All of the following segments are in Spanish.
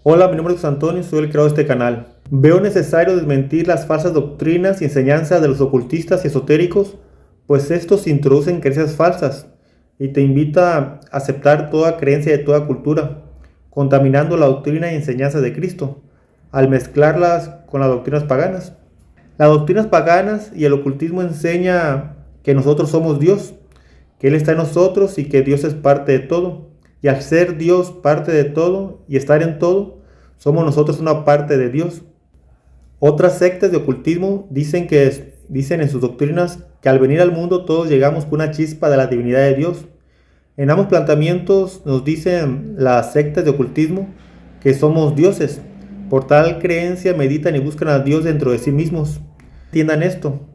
Hola, mi nombre es José Antonio y soy el creador de este canal. Veo necesario desmentir las falsas doctrinas y enseñanzas de los ocultistas y esotéricos, pues estos introducen creencias falsas y te invita a aceptar toda creencia de toda cultura, contaminando la doctrina y enseñanza de Cristo, al mezclarlas con las doctrinas paganas. Las doctrinas paganas y el ocultismo enseña que nosotros somos Dios, que Él está en nosotros y que Dios es parte de todo. Y al ser Dios parte de todo y estar en todo, somos nosotros una parte de Dios. Otras sectas de ocultismo dicen en sus doctrinas que al venir al mundo todos llegamos con una chispa de la divinidad de Dios. En ambos planteamientos nos dicen las sectas de ocultismo que somos dioses. Por tal creencia meditan y buscan a Dios dentro de sí mismos. Entiendan esto.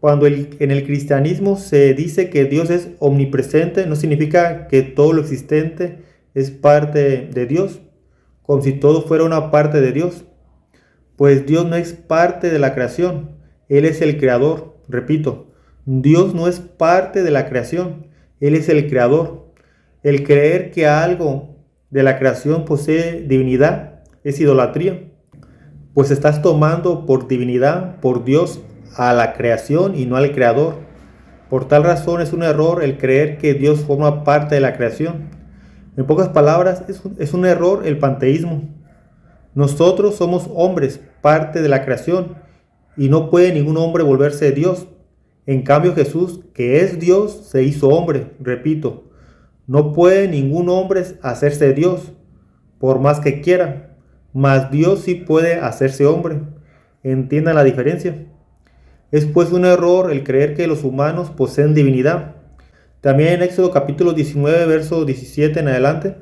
Cuando en el cristianismo se dice que Dios es omnipresente, no significa que todo lo existente es parte de Dios, como si todo fuera una parte de Dios. Pues Dios no es parte de la creación, Él es el creador. Repito, Dios no es parte de la creación, Él es el creador. El creer que algo de la creación posee divinidad es idolatría, pues estás tomando por divinidad, por Dios, a la creación y no al creador. Por tal razón es un error el creer que Dios forma parte de la creación. En pocas palabras, es un error el panteísmo. Nosotros somos hombres, parte de la creación, y no puede ningún hombre volverse Dios. En cambio Jesús, que es Dios, se hizo hombre. Repito, no puede ningún hombre hacerse Dios, por más que quiera, mas Dios sí puede hacerse hombre. ¿Entiendan la diferencia? Es pues un error el creer que los humanos poseen divinidad. También en Éxodo capítulo 19, verso 17 en adelante,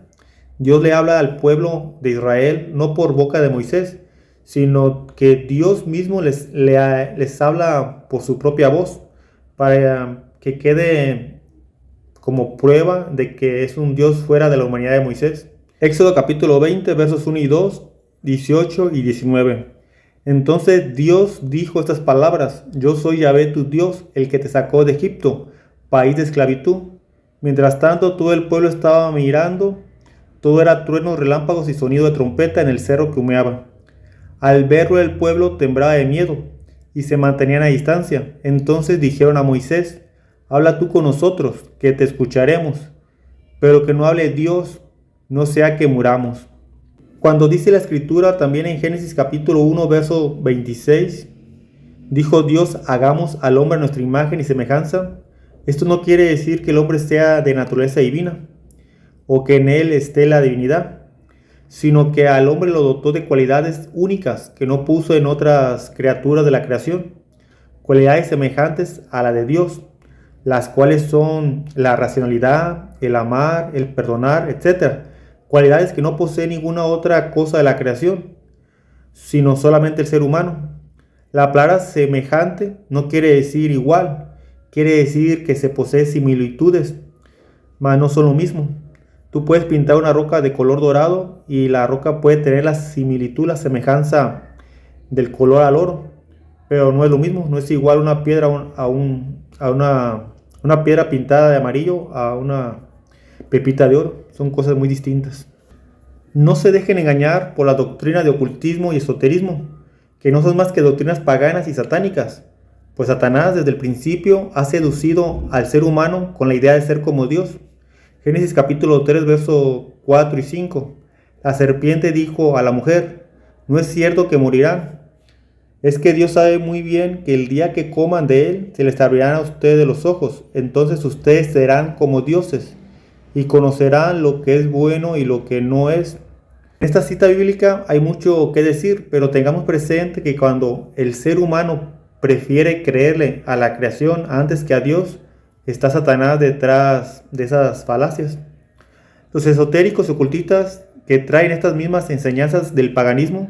Dios le habla al pueblo de Israel no por boca de Moisés, sino que Dios mismo les habla por su propia voz, para que quede como prueba de que es un Dios fuera de la humanidad de Moisés. Éxodo capítulo 20, versos 1 y 2, 18 y 19. Entonces Dios dijo estas palabras: Yo soy Yahvé tu Dios, el que te sacó de Egipto, país de esclavitud. Mientras tanto todo el pueblo estaba mirando, todo era truenos, relámpagos y sonido de trompeta en el cerro que humeaba. Al verlo el pueblo temblaba de miedo y se mantenían a distancia. Entonces dijeron a Moisés: Habla tú con nosotros, que te escucharemos, pero que no hable Dios, no sea que muramos. Cuando dice la escritura también en Génesis capítulo 1 verso 26, dijo Dios: hagamos al hombre a nuestra imagen y semejanza. Esto no quiere decir que el hombre sea de naturaleza divina o que en él esté la divinidad, sino que al hombre lo dotó de cualidades únicas que no puso en otras criaturas de la creación, cualidades semejantes a la de Dios, las cuales son la racionalidad, el amar, el perdonar, etc. Cualidades que no posee ninguna otra cosa de la creación, sino solamente el ser humano. La palabra semejante no quiere decir igual, quiere decir que se posee similitudes, mas no son lo mismo. Tú puedes pintar una roca de color dorado y la roca puede tener la similitud, la semejanza del color al oro, pero no es lo mismo, no es igual una piedra una piedra pintada de amarillo a una pepita de oro, son cosas muy distintas. No se dejen engañar por la doctrina de ocultismo y esoterismo, que no son más que doctrinas paganas y satánicas, pues Satanás desde el principio ha seducido al ser humano con la idea de ser como Dios. Génesis capítulo 3, versos 4 y 5. La serpiente dijo a la mujer: No es cierto que morirán. Es que Dios sabe muy bien que el día que coman de él, se les abrirán a ustedes los ojos. Entonces ustedes serán como dioses y conocerán lo que es bueno y lo que no es. En esta cita bíblica hay mucho que decir, pero tengamos presente que cuando el ser humano prefiere creerle a la creación antes que a Dios, está Satanás detrás de esas falacias. Los esotéricos y ocultistas que traen estas mismas enseñanzas del paganismo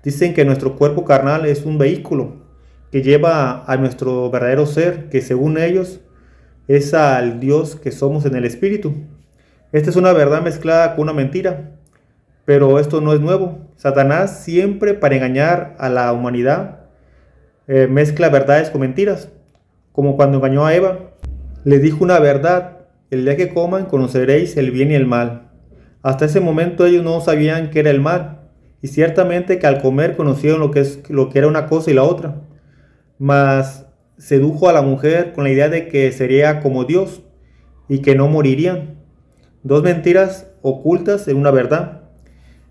dicen que nuestro cuerpo carnal es un vehículo que lleva a nuestro verdadero ser, que según ellos es al Dios que somos en el espíritu. Esta es una verdad mezclada con una mentira, pero esto no es nuevo. Satanás siempre, para engañar a la humanidad, mezcla verdades con mentiras, como cuando engañó a Eva. Le dijo una verdad: el día que coman conoceréis el bien y el mal. Hasta ese momento ellos no sabían qué era el mal, y ciertamente que al comer conocieron lo que era una cosa y la otra. Mas sedujo a la mujer con la idea de que sería como Dios y que no morirían. Dos mentiras ocultas en una verdad.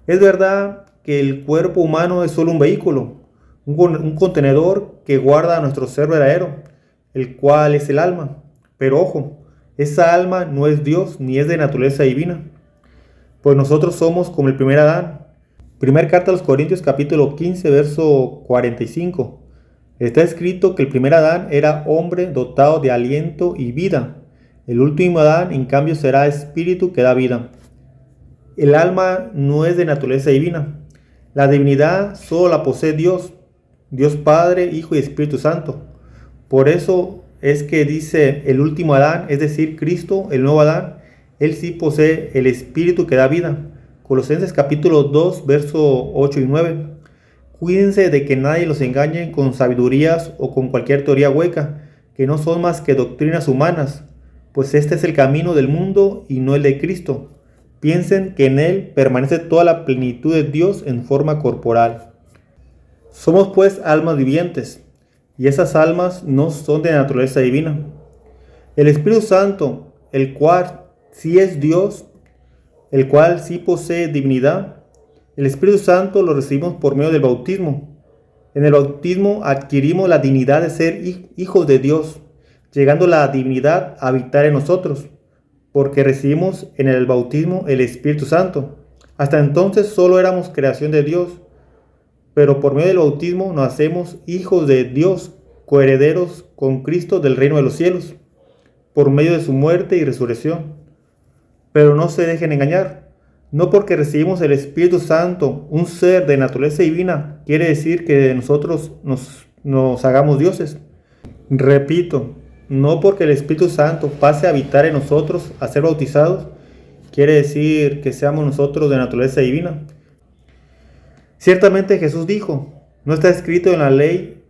Es verdad que el cuerpo humano es solo un vehículo, un contenedor que guarda nuestro ser verdadero, el cual es el alma. Pero ojo, esa alma no es Dios ni es de naturaleza divina, pues nosotros somos como el primer Adán. Primer carta a los Corintios capítulo 15 verso 45. Está escrito que el primer Adán era hombre dotado de aliento y vida. El último Adán, en cambio, será espíritu que da vida. El alma no es de naturaleza divina. La divinidad solo la posee Dios, Dios Padre, Hijo y Espíritu Santo. Por eso es que dice el último Adán, es decir, Cristo, el nuevo Adán, él sí posee el espíritu que da vida. Colosenses capítulo 2, verso 8 y 9. Cuídense de que nadie los engañe con sabidurías o con cualquier teoría hueca, que no son más que doctrinas humanas, pues este es el camino del mundo y no el de Cristo. Piensen que en él permanece toda la plenitud de Dios en forma corporal. Somos pues almas vivientes, y esas almas no son de naturaleza divina. El Espíritu Santo, el cual sí es Dios, el cual sí posee divinidad, el Espíritu Santo lo recibimos por medio del bautismo. En el bautismo adquirimos la dignidad de ser hijos de Dios, llegando la divinidad a habitar en nosotros, porque recibimos en el bautismo el Espíritu Santo. Hasta entonces solo éramos creación de Dios, pero por medio del bautismo nos hacemos hijos de Dios, coherederos con Cristo del reino de los cielos, por medio de su muerte y resurrección. Pero no se dejen engañar. No porque recibimos el Espíritu Santo, un ser de naturaleza divina, quiere decir que nosotros nos hagamos dioses. Repito, no porque el Espíritu Santo pase a habitar en nosotros, a ser bautizados, quiere decir que seamos nosotros de naturaleza divina. Ciertamente Jesús dijo, no está escrito en la ley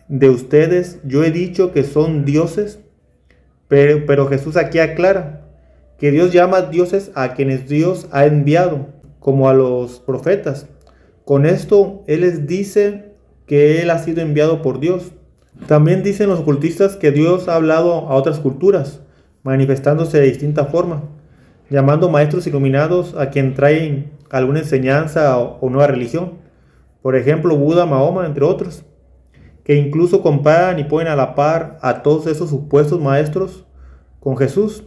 de ustedes, yo he dicho que son dioses, pero Jesús aquí aclara que Dios llama dioses a quienes Dios ha enviado, como a los profetas. Con esto, Él les dice que Él ha sido enviado por Dios. También dicen los ocultistas que Dios ha hablado a otras culturas, manifestándose de distinta forma, llamando maestros iluminados a quien traen alguna enseñanza o nueva religión. Por ejemplo, Buda, Mahoma, entre otros, que incluso comparan y ponen a la par a todos esos supuestos maestros con Jesús,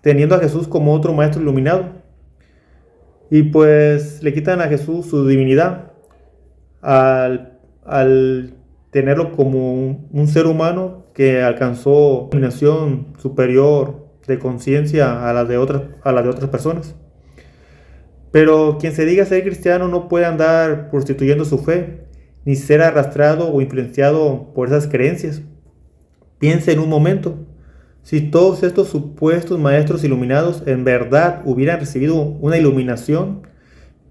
teniendo a Jesús como otro maestro iluminado, y pues le quitan a Jesús su divinidad al tenerlo como un ser humano que alcanzó una iluminación superior de conciencia a la de otras personas. Pero quien se diga ser cristiano no puede andar prostituyendo su fe, ni ser arrastrado o influenciado por esas creencias. Piense en un momento. Si todos estos supuestos maestros iluminados en verdad hubieran recibido una iluminación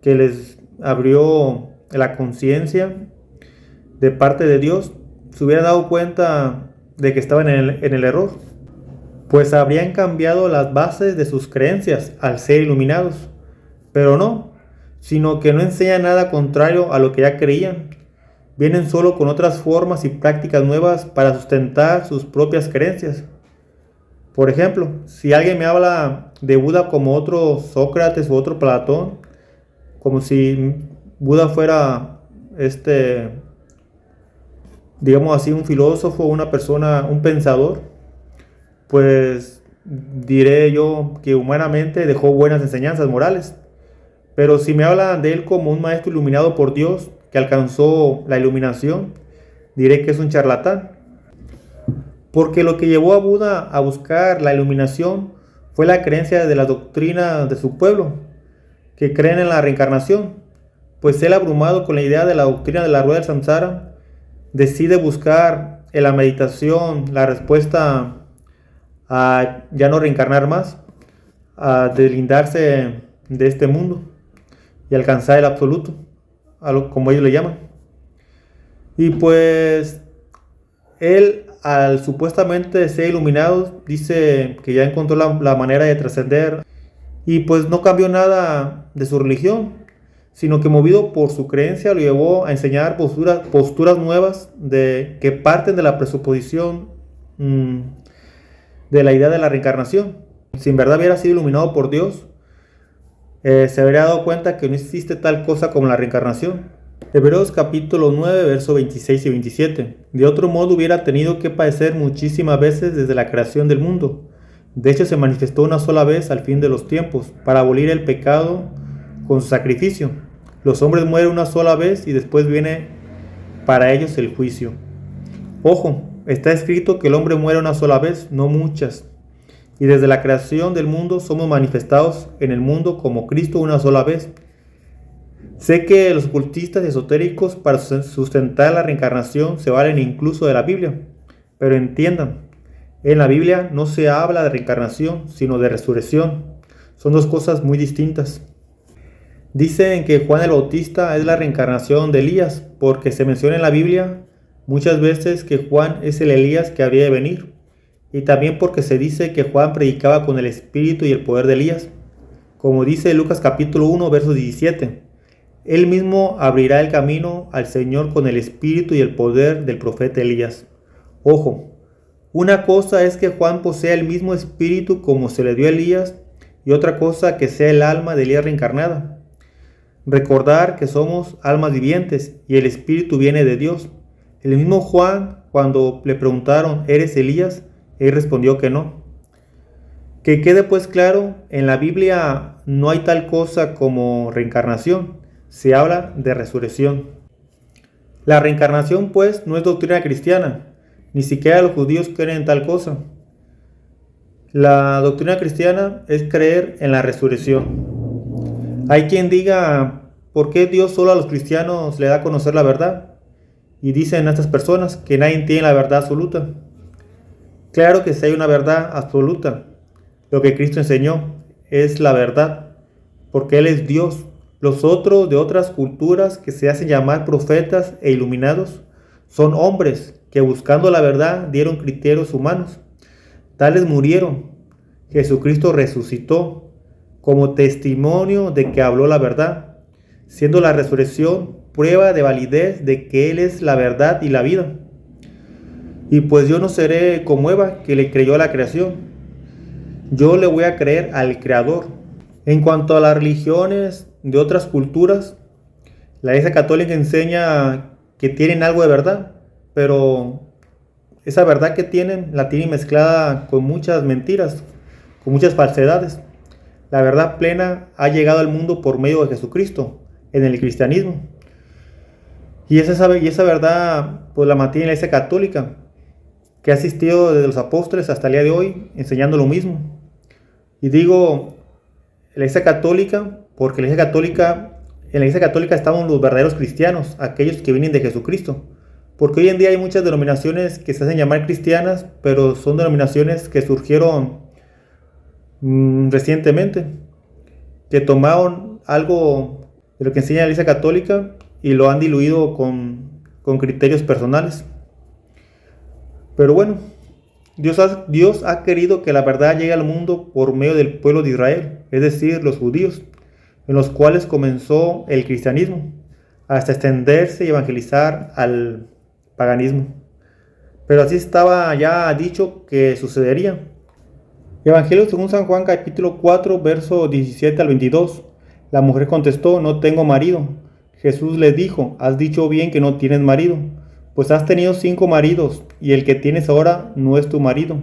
que les abrió la conciencia de parte de Dios, se hubieran dado cuenta de que estaban en el error, pues habrían cambiado las bases de sus creencias al ser iluminados. Pero no, sino que no enseñan nada contrario a lo que ya creían. Vienen solo con otras formas y prácticas nuevas para sustentar sus propias creencias. Por ejemplo, si alguien me habla de Buda como otro Sócrates o otro Platón, como si Buda fuera digamos así, un filósofo, una persona, un pensador, pues diré yo que humanamente dejó buenas enseñanzas morales. Pero si me hablan de él como un maestro iluminado por Dios que alcanzó la iluminación, diré que es un charlatán. Porque lo que llevó a Buda a buscar la iluminación fue la creencia de la doctrina de su pueblo, que creen en la reencarnación. Pues él, abrumado con la idea de la doctrina de la rueda del samsara, decide buscar en la meditación la respuesta a ya no reencarnar más, a deslindarse de este mundo y alcanzar el absoluto, como ellos le llaman. Y pues él, al supuestamente ser iluminado, dice que ya encontró la manera de trascender y pues no cambió nada de su religión, sino que movido por su creencia lo llevó a enseñar posturas nuevas que parten de la presuposición de la idea de la reencarnación. Si en verdad hubiera sido iluminado por Dios, se habría dado cuenta que no existe tal cosa como la reencarnación. Hebreos capítulo 9, versos 26 y 27. De otro modo hubiera tenido que padecer muchísimas veces desde la creación del mundo. De hecho, se manifestó una sola vez al fin de los tiempos, para abolir el pecado con su sacrificio. Los hombres mueren una sola vez y después viene para ellos el juicio. Ojo, está escrito que el hombre muere una sola vez, no muchas. Y desde la creación del mundo somos manifestados en el mundo como Cristo una sola vez. Sé que los ocultistas esotéricos para sustentar la reencarnación se valen incluso de la Biblia, pero entiendan, en la Biblia no se habla de reencarnación, sino de resurrección. Son dos cosas muy distintas. Dicen que Juan el Bautista es la reencarnación de Elías, porque se menciona en la Biblia muchas veces que Juan es el Elías que habría de venir, y también porque se dice que Juan predicaba con el espíritu y el poder de Elías, como dice Lucas capítulo 1, verso 17. Él mismo abrirá el camino al Señor con el espíritu y el poder del profeta Elías. Ojo, una cosa es que Juan posea el mismo espíritu como se le dio a Elías, y otra cosa que sea el alma de Elías reencarnada. Recordar que somos almas vivientes y el espíritu viene de Dios. El mismo Juan, cuando le preguntaron, ¿eres Elías?, él respondió que no. Que quede pues claro, en la Biblia no hay tal cosa como reencarnación, se habla de resurrección. La reencarnación pues no es doctrina cristiana, ni siquiera los judíos creen en tal cosa. La doctrina cristiana es creer en la resurrección. Hay quien diga, ¿por qué Dios solo a los cristianos le da a conocer la verdad? Y dicen a estas personas que nadie tiene la verdad absoluta. Claro que sí hay una verdad absoluta. Lo que Cristo enseñó es la verdad, porque Él es Dios. Los otros de otras culturas que se hacen llamar profetas e iluminados son hombres que buscando la verdad dieron criterios humanos. Tales murieron. Jesucristo resucitó como testimonio de que habló la verdad, siendo la resurrección prueba de validez de que Él es la verdad y la vida. Y pues yo no seré como Eva, que le creyó a la creación. Yo le voy a creer al Creador. En cuanto a las religiones de otras culturas, la Iglesia Católica enseña que tienen algo de verdad, pero esa verdad que tienen la tienen mezclada con muchas mentiras, con muchas falsedades. La verdad plena ha llegado al mundo por medio de Jesucristo, en el cristianismo. Y esa verdad pues la mantiene la Iglesia Católica, que ha asistido desde los apóstoles hasta el día de hoy enseñando lo mismo. Y digo la Iglesia Católica porque en la Iglesia Católica estaban los verdaderos cristianos, aquellos que vienen de Jesucristo. Porque hoy en día hay muchas denominaciones que se hacen llamar cristianas, pero son denominaciones que surgieron recientemente, que tomaron algo de lo que enseña la Iglesia Católica y lo han diluido con criterios personales. Pero bueno, Dios ha querido que la verdad llegue al mundo por medio del pueblo de Israel, es decir, los judíos, en los cuales comenzó el cristianismo, hasta extenderse y evangelizar al paganismo. Pero así estaba ya dicho que sucedería. Evangelio según San Juan capítulo 4, verso 17 al 22. La mujer contestó, no tengo marido. Jesús le dijo, has dicho bien que no tienes marido, pues has tenido 5 maridos, y el que tienes ahora no es tu marido.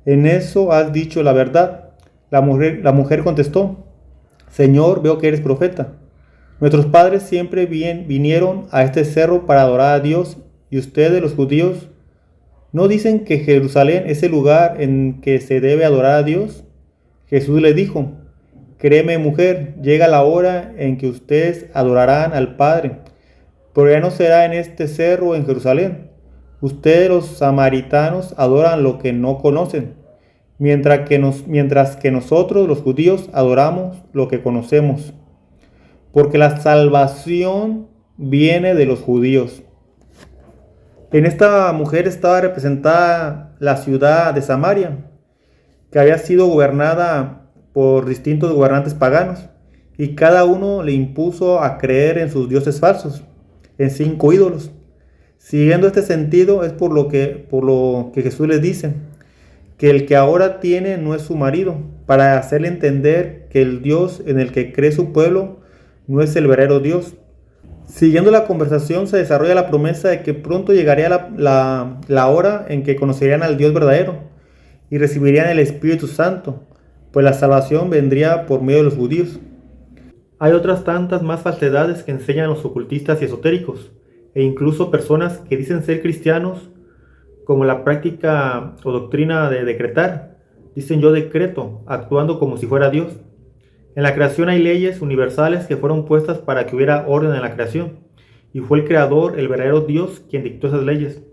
En eso has dicho la verdad. La mujer contestó, Señor, veo que eres profeta. Nuestros padres siempre vinieron a este cerro para adorar a Dios, y ustedes, los judíos, ¿no dicen que Jerusalén es el lugar en que se debe adorar a Dios? Jesús le dijo, créeme, mujer, llega la hora en que ustedes adorarán al Padre, pero ya no será en este cerro o en Jerusalén. Ustedes los samaritanos adoran lo que no conocen, mientras que nosotros los judíos adoramos lo que conocemos, porque la salvación viene de los judíos. En esta mujer estaba representada la ciudad de Samaria, que había sido gobernada por distintos gobernantes paganos, y cada uno le impuso a creer en sus dioses falsos, en 5 ídolos. Siguiendo este sentido es por lo que Jesús les dice que el que ahora tiene no es su marido, para hacerle entender que el Dios en el que cree su pueblo no es el verdadero Dios. Siguiendo la conversación se desarrolla la promesa de que pronto llegaría la hora en que conocerían al Dios verdadero y recibirían el Espíritu Santo, pues la salvación vendría por medio de los judíos. Hay otras tantas más falsedades que enseñan los ocultistas y esotéricos, e incluso personas que dicen ser cristianos, como la práctica o doctrina de decretar. Dicen yo decreto, actuando como si fuera Dios. En la creación hay leyes universales que fueron puestas para que hubiera orden en la creación, y fue el creador, el verdadero Dios, quien dictó esas leyes.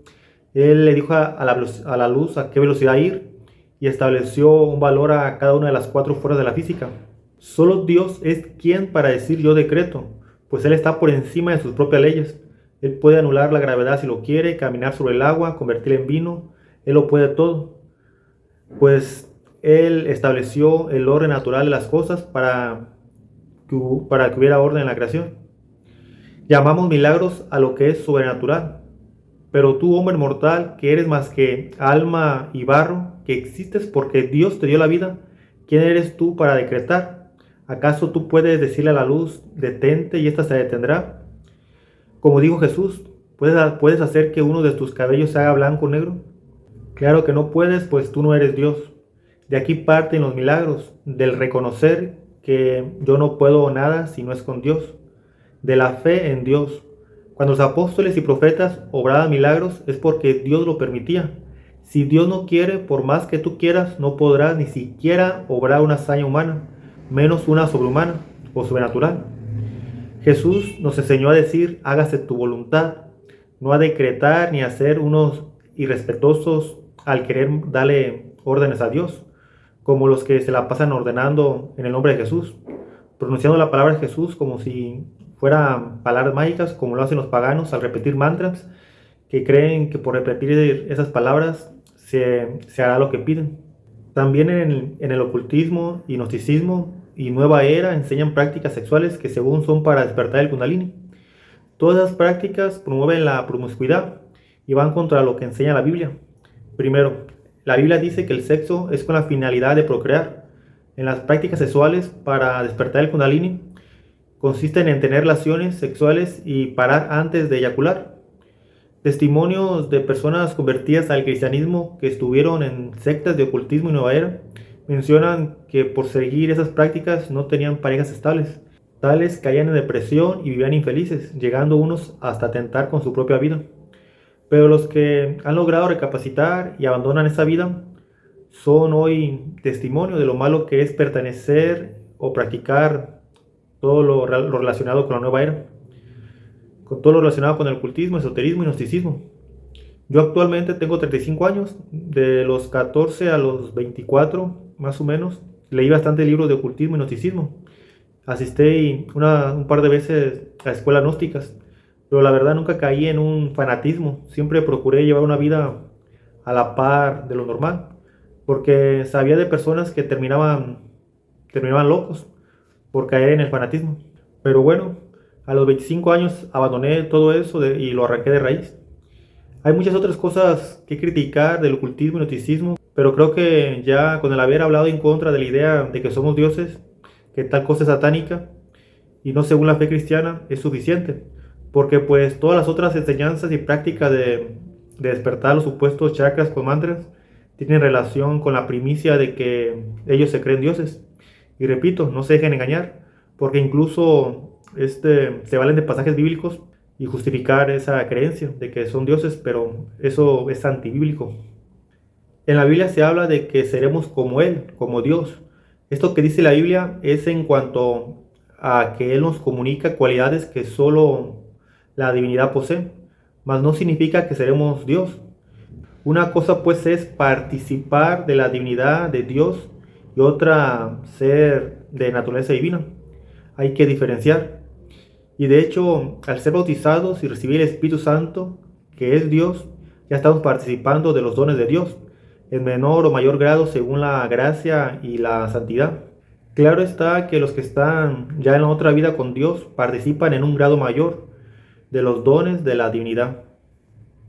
Él le dijo a la luz a qué velocidad ir y estableció un valor a cada una de las 4 fuerzas de la física. Solo Dios es quien para decir yo decreto, pues Él está por encima de sus propias leyes. Él puede anular la gravedad si lo quiere, caminar sobre el agua, convertirla en vino. Él lo puede todo, pues Él estableció el orden natural de las cosas que hubiera orden en la creación. Llamamos milagros a lo que es sobrenatural. Pero tú, hombre mortal, que eres más que alma y barro, que existes porque Dios te dio la vida, ¿quién eres tú para decretar? ¿Acaso tú puedes decirle a la luz, detente y ésta se detendrá? Como dijo Jesús, ¿puedes hacer que uno de tus cabellos se haga blanco o negro? Claro que no puedes, pues tú no eres Dios. De aquí parten los milagros, del reconocer que yo no puedo nada si no es con Dios, de la fe en Dios. Cuando los apóstoles y profetas obraban milagros es porque Dios lo permitía. Si Dios no quiere, por más que tú quieras, no podrás ni siquiera obrar una hazaña humana, menos una sobrehumana o sobrenatural. Jesús nos enseñó a decir, hágase tu voluntad, no a decretar ni a ser unos irrespetuosos al querer darle órdenes a Dios, como los que se la pasan ordenando en el nombre de Jesús, pronunciando la palabra de Jesús como si fueran palabras mágicas, como lo hacen los paganos al repetir mantras, que creen que por repetir esas palabras se hará lo que piden. También en el ocultismo y gnosticismo y nueva era enseñan prácticas sexuales que según son para despertar el kundalini. Todas esas prácticas promueven la promiscuidad y van contra lo que enseña la Biblia. Primero, la Biblia dice que el sexo es con la finalidad de procrear. En las prácticas sexuales para despertar el kundalini consisten en tener relaciones sexuales y parar antes de eyacular. Testimonios de personas convertidas al cristianismo que estuvieron en sectas de ocultismo y nueva era mencionan que por seguir esas prácticas no tenían parejas estables. Tales caían en depresión y vivían infelices, llegando unos hasta atentar con su propia vida. Pero los que han logrado recapacitar y abandonan esa vida son hoy testimonio de lo malo que es pertenecer o practicar todo lo relacionado con la nueva era, con todo lo relacionado con el ocultismo, esoterismo y gnosticismo. Yo actualmente tengo 35 años, de los 14 a los 24 más o menos, leí bastante libros de ocultismo y gnosticismo. Asistí un par de veces a escuelas gnósticas, pero la verdad nunca caí en un fanatismo. Siempre procuré llevar una vida a la par de lo normal, porque sabía de personas que terminaban locos por caer en el fanatismo. Pero bueno, a los 25 años abandoné todo eso y lo arranqué de raíz. Hay muchas otras cosas que criticar del ocultismo y gnosticismo, pero creo que ya con el haber hablado en contra de la idea de que somos dioses, que tal cosa es satánica y no según la fe cristiana, es suficiente, porque pues todas las otras enseñanzas y prácticas de despertar los supuestos chakras con mantras tienen relación con la primicia de que ellos se creen dioses. Y repito, no se dejen engañar, porque incluso se valen de pasajes bíblicos y justificar esa creencia de que son dioses, pero eso es antibíblico. En la Biblia se habla de que seremos como Él, como Dios. Esto que dice la Biblia es en cuanto a que Él nos comunica cualidades que solo la divinidad posee, mas no significa que seremos Dios. Una cosa pues es participar de la divinidad de Dios y otra ser de naturaleza divina. Hay que diferenciar. Y de hecho, al ser bautizados y recibir el Espíritu Santo, que es Dios, ya estamos participando de los dones de Dios, en menor o mayor grado según la gracia y la santidad. Claro está que los que están ya en la otra vida con Dios participan en un grado mayor de los dones de la divinidad.